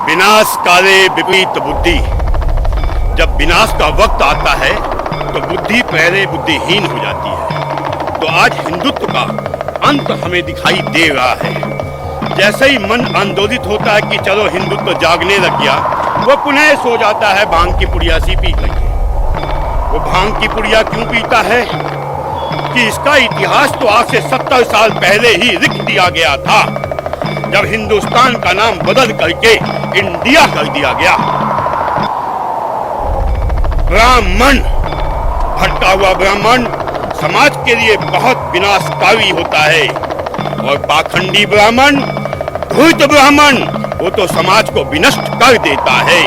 विनाश काले विपरीत बुद्धि। जब विनाश का वक्त आता है तो बुद्धि पहले बुद्धिहीन हो जाती है। तो आज हिंदुत्व का अंत हमें दिखाई दे रहा है। जैसे ही मन आंदोलित होता है कि चलो हिंदुत्व जागने लग गया, वो पुनः सो जाता है भांग की पुड़िया सी पी करके। वो भांग की पुड़िया क्यों पीता है कि इसका इतिहास तो आज से 70 साल पहले ही लिख दिया गया था, जब हिंदुस्तान का नाम बदल करके इंडिया कर दिया गया। ब्राह्मण, भटका हुआ ब्राह्मण समाज के लिए बहुत विनाशकारी होता है, और पाखंडी ब्राह्मण, धूर्त ब्राह्मण, वो तो समाज को विनष्ट कर देता है।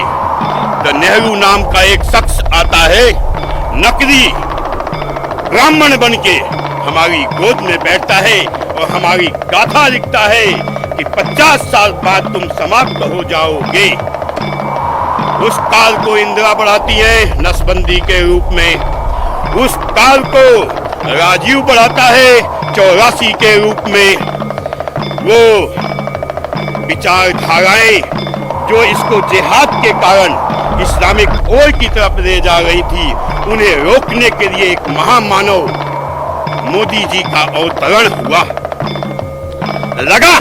तो नेहरू नाम का एक शख्स आता है, नकली ब्राह्मण बनके हमारी गोद में बैठता है और हमारी गाथा लिखता है कि 50 साल बाद तुम समाप्त हो जाओगे। उस काल को इंदिरा बढ़ाती है नसबंदी के रूप में, उस काल को राजीव बढ़ाता है 84 के रूप में। वो विचारधाराएं जो इसको जिहाद के कारण इस्लामिक ओर की तरफ ले जा रही थी, उन्हें रोकने के लिए एक महामानव मोदी जी का अवतरण हुआ। लगा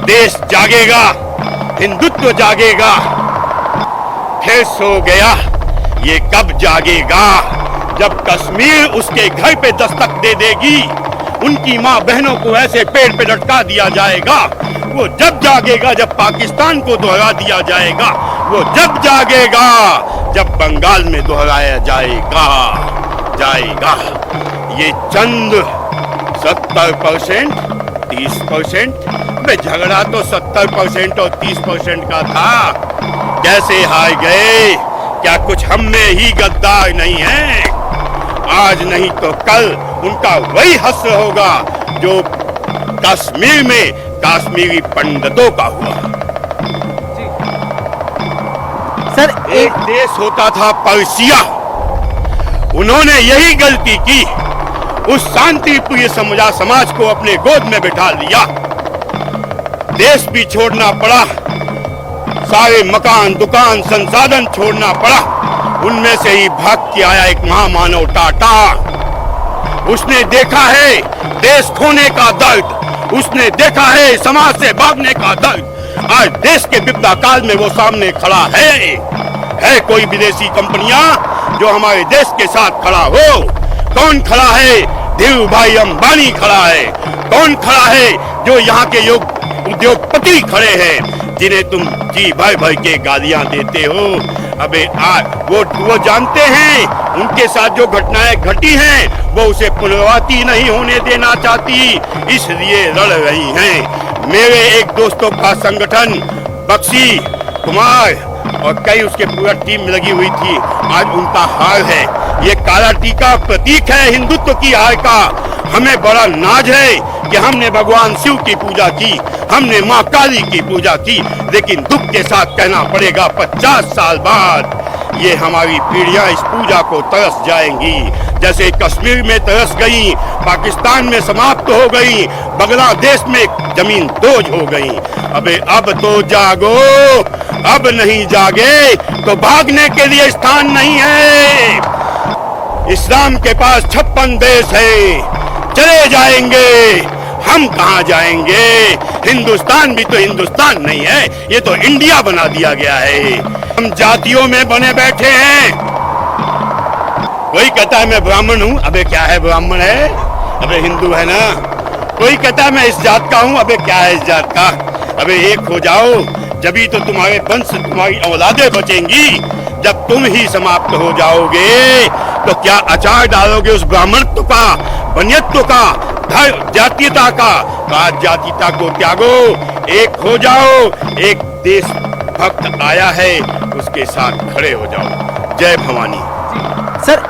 देश जागेगा, हिंदुत्व जागेगा, फिर सो गया। ये कब जागेगा? जब कश्मीर उसके घर पे दस्तक दे देगी, उनकी माँ बहनों को ऐसे पेड़ पे लटका दिया जाएगा। वो जब जागेगा जब पाकिस्तान को दोहरा दिया जाएगा। वो जब जागेगा जब बंगाल में दोहराया जाएगा। ये चंद 70%, 30%, वे झगड़ा तो 70% और 30% का था। कैसे हार गए? क्या कुछ हम में ही गद्दार नहीं है? आज नहीं तो कल उनका वही हश्र होगा जो कश्मीर में काश्मीरी पंडितों का हुआ। सर, एक देश होता था पर्शिया, उन्होंने यही गलती की। उस शांतिप्रिय समाज को अपने गोद में बिठा लिया। देश भी छोड़ना पड़ा, सारे मकान, दुकान, संसाधन छोड़ना पड़ा। उनमें से ही भाग के आया एक महामानव टाटा। उसने देखा है देश खोने का दर्द, उसने देखा है समाज से भागने का दर्द। आज देश के विपदा काल में वो सामने खड़ा है कोई विदेशी कंपनियां जो हमारे देश के साथ खड़ा हो? कौन खड़ा है? धीरू भाई अंबानी खड़ा है। कौन खड़ा है? जो यहाँ के उद्योगपति खड़े हैं, जिन्हें तुम जी भर भर के गालियां देते हो। अबे वो जानते हैं उनके साथ जो घटनाएं घटी हैं वो उसे पुनरावृत्ति नहीं होने देना चाहती, इसलिए लड़ रही हैं। मेरे एक दोस्तों का संगठन बख्शी कुमार और कई उसके पूरा टीम लगी हुई थी, आज उनका हार है। ये काला टीका प्रतीक है हिंदुत्व की हार का। हमें बड़ा नाज है कि हमने भगवान शिव की पूजा की, हमने माँ काली की पूजा की, लेकिन दुख के साथ कहना पड़ेगा 50 साल बाद ये हमारी पीढ़ियां इस पूजा को तरस जाएंगी, जैसे कश्मीर में तरस गई, पाकिस्तान में समाप्त हो गई, बांग्लादेश में जमीन दोज हो गई। अबे अब तो जागो, अब नहीं जागे तो भागने के लिए स्थान नहीं है। इस्लाम के पास 56 देश है, चले जाएंगे, हम कहाँ जाएंगे? हिंदुस्तान भी तो हिंदुस्तान नहीं है, ये तो इंडिया बना दिया गया है। हम जातियों में बने बैठे हैं। कोई कहता है मैं ब्राह्मण हूँ, अबे क्या है ब्राह्मण है? अबे हिंदू है ना। कोई कहता है मैं इस जात का हूँ, अबे क्या है इस जात का? अबे एक हो जाओ, जभी तो तुम्हारे वंश, तुम्हारी औलादें बचेंगी। जब तुम ही समाप्त हो जाओगे तो क्या अचार डालोगे उस ब्राह्मणत्व का, बनियत्व का, जातीयता का? जातीयता को त्यागो, एक हो जाओ। एक देश भक्त आया है, उसके साथ खड़े हो जाओ। जय भवानी। सर